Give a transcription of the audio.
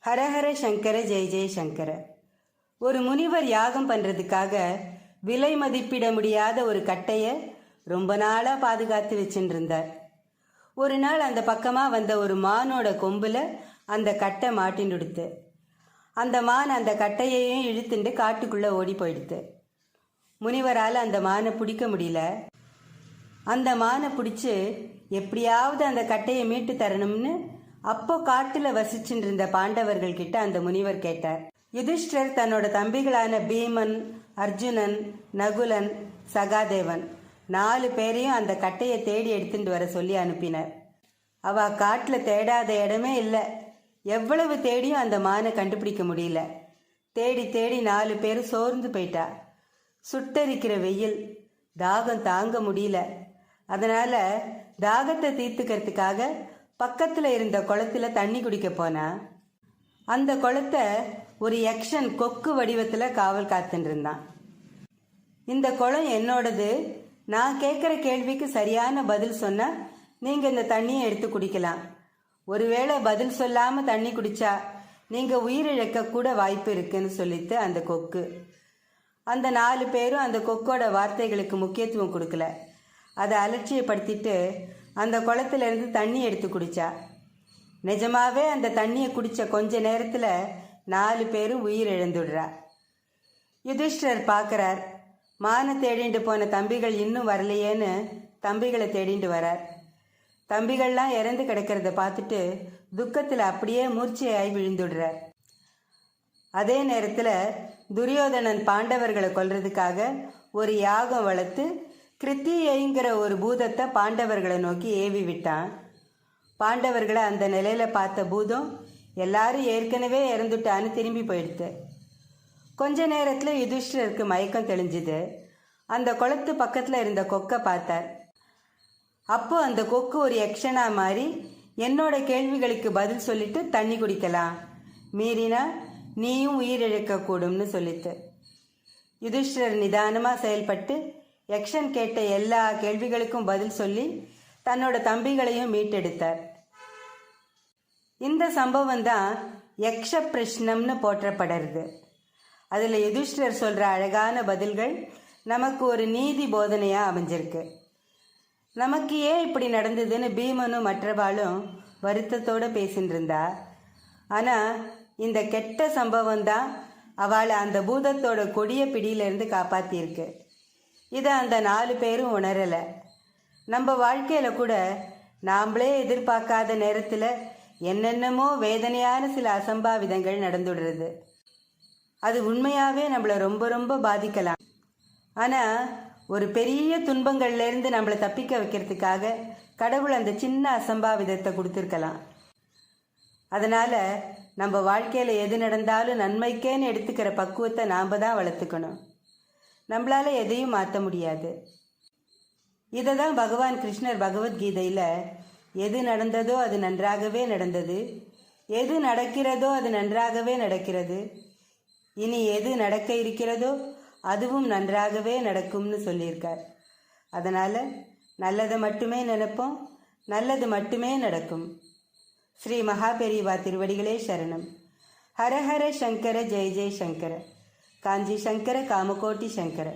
ஹரஹர சங்கர ஜெய ஜெய சங்கர. ஒரு முனிவர் யாகம் பண்ணுறதுக்காக விலை மதிப்பிட முடியாத ஒரு கட்டையை ரொம்ப நாளாக பாதுகாத்து வச்சுட்டு இருந்தார். ஒரு நாள் அந்த பக்கமாக வந்த ஒரு மானோட கொம்பில் அந்த கட்டை மாட்டின்டுடுத்து. அந்த மான் அந்த கட்டையையும் இழுத்துட்டு காட்டுக்குள்ளே ஓடி போயிடுத்து. முனிவரால் அந்த மானை பிடிக்க முடியல. அந்த மானை பிடிச்சி எப்படியாவது அந்த கட்டையை மீட்டு தரணும்னு அப்போ காட்டில் வசிச்சுட்டு இருந்த பாண்டவர்கள் கிட்ட அந்த முனிவர் கேட்டார். யுதிஷ்டர் தன்னோட தம்பிகளான பீமன், அர்ஜுனன், நகுலன், சகாதேவன் 4 பேரையும் அந்த கட்டையை தேடி எடுத்துட்டு வர சொல்லி அனுப்பினார். அவ காட்டில் தேடாத இடமே இல்லை. எவ்வளவு தேடியும் அந்த மானை கண்டுபிடிக்க முடியல. தேடி தேடி 4 பேர் சோர்ந்து போயிட்டா. சுட்டரிக்கிற வெயில், தாகம் தாங்க முடியல. அதனால தாகத்தை தீர்த்துக்கிறதுக்காக பக்கத்தில் இருந்த குளத்துல தண்ணி குடிக்க போனா. அந்த குளத்தை ஒரு யக்ஷன் கொக்கு வடிவத்தில் காவல் காத்துட்டு இருந்தான். இந்த குளம் என்னோடது, நான் கேட்குற கேள்விக்கு சரியான பதில் சொன்னா நீங்கள் இந்த தண்ணியை எடுத்து குடிக்கலாம். ஒருவேளை பதில் சொல்லாமல் தண்ணி குடிச்சா நீங்கள் உயிரிழக்க கூட வாய்ப்பு இருக்குன்னு சொல்லிட்டு அந்த கொக்கு. அந்த 4 பேரும் அந்த கொக்கோட வார்த்தைகளுக்கு முக்கியத்துவம் கொடுக்கல. அதை அலட்சியப்படுத்திட்டு அந்த குளத்திலிருந்து தண்ணி எடுத்து குடிச்சா. நிஜமாவே அந்த தண்ணியை குடித்த கொஞ்ச நேரத்தில் 4 பேரும் உயிர் இழந்துடுறா. யுதிஷ்டர் பார்க்குறார். மானை தேடிண்டு போன தம்பிகள் இன்னும் வரலையேன்னு தம்பிகளை தேடிண்டு வரார். தம்பிகள்லாம் இறந்து கிடக்கிறத பார்த்துட்டு துக்கத்தில் அப்படியே மூர்ச்சையாய் விழுந்துடுறார். அதே நேரத்தில் துரியோதனன் பாண்டவர்களை கொல்றதுக்காக ஒரு யாகம் வளர்த்து கிருத்தியைங்கிற ஒரு பூதத்தை பாண்டவர்களை நோக்கி ஏவி விட்டான். பாண்டவர்களை அந்த நிலையில பார்த்த பூதம் எல்லாரும் ஏற்கனவே இறந்துட்டான்னு திரும்பி போயிடுது. கொஞ்ச நேரத்தில் யுதிஷ்டருக்கு மயக்கம் தெளிஞ்சுது. அந்த குளத்து பக்கத்தில் இருந்த கொக்கை பார்த்தார். அப்போ அந்த கொக்கு ஒரு யக்ஷனா மாறி என்னோட கேள்விகளுக்கு பதில் சொல்லிட்டு தண்ணி குடிக்கலாம், மீறினா நீயும் உயிரிழக்க கூடும்னு சொல்லித்து. யுதிஷ்டர் நிதானமாக செயல்பட்டு யக்ஷன் கேட்ட எல்லா கேள்விகளுக்கும் பதில் சொல்லி தன்னோட தம்பிகளையும் மீட்டெடுத்தார். இந்த சம்பவம் தான் யக்ஷ பிரஷ்னம்னு போற்றப்படுறது. அதில் யுதிஷ்டர் சொல்கிற அழகான பதில்கள் நமக்கு ஒரு நீதி போதனையாக அமைஞ்சிருக்கு. நமக்கு ஏன் இப்படி நடந்ததுன்னு பீமனும் மற்றவாளும் வருத்தத்தோடு பேசின்னு இருந்தா. ஆனால் இந்த கெட்ட சம்பவம் தான் அவளை அந்த பூதத்தோட கொடிய பிடியிலேருந்து காப்பாற்றியிருக்கு. இதை அந்த 4 பேரும் உணரலை. நம்ம வாழ்க்கையில் கூட நாம்ளே எதிர்பார்க்காத நேரத்தில் என்னென்னமோ வேதனையான சில அசம்பாவிதங்கள் நடந்துடுறது. அது உண்மையாகவே நம்மளை ரொம்ப ரொம்ப பாதிக்கலாம். ஆனால் ஒரு பெரிய துன்பங்கள்லேருந்து நம்மளை தப்பிக்க வைக்கிறதுக்காக கடவுள் அந்த சின்ன அசம்பாவிதத்தை கொடுத்துருக்கலாம். அதனால் நம்ம வாழ்க்கையில் எது நடந்தாலும் நன்மைக்கேன்னு எடுத்துக்கிற பக்குவத்தை நாம் தான் வளர்த்துக்கணும். நம்மளால் எதையும் மாற்ற முடியாது. இதை தான் பகவான் கிருஷ்ணர் பகவத்கீதையில் எது நடந்ததோ அது நன்றாகவே நடந்தது, எது நடக்கிறதோ அது நன்றாகவே நடக்கிறது, இனி எது நடக்க இருக்கிறதோ அதுவும் நன்றாகவே நடக்கும்னு சொல்லியிருக்கார். அதனால் நல்லதை மட்டுமே நினைப்போம், நல்லது மட்டுமே நடக்கும். ஸ்ரீ மகாபெரிவா திருவடிகளே சரணம். ஹரஹர சங்கர ஜெய ஜெய சங்கர. காஞ்சி சங்கர காமகோட்டி சங்கர.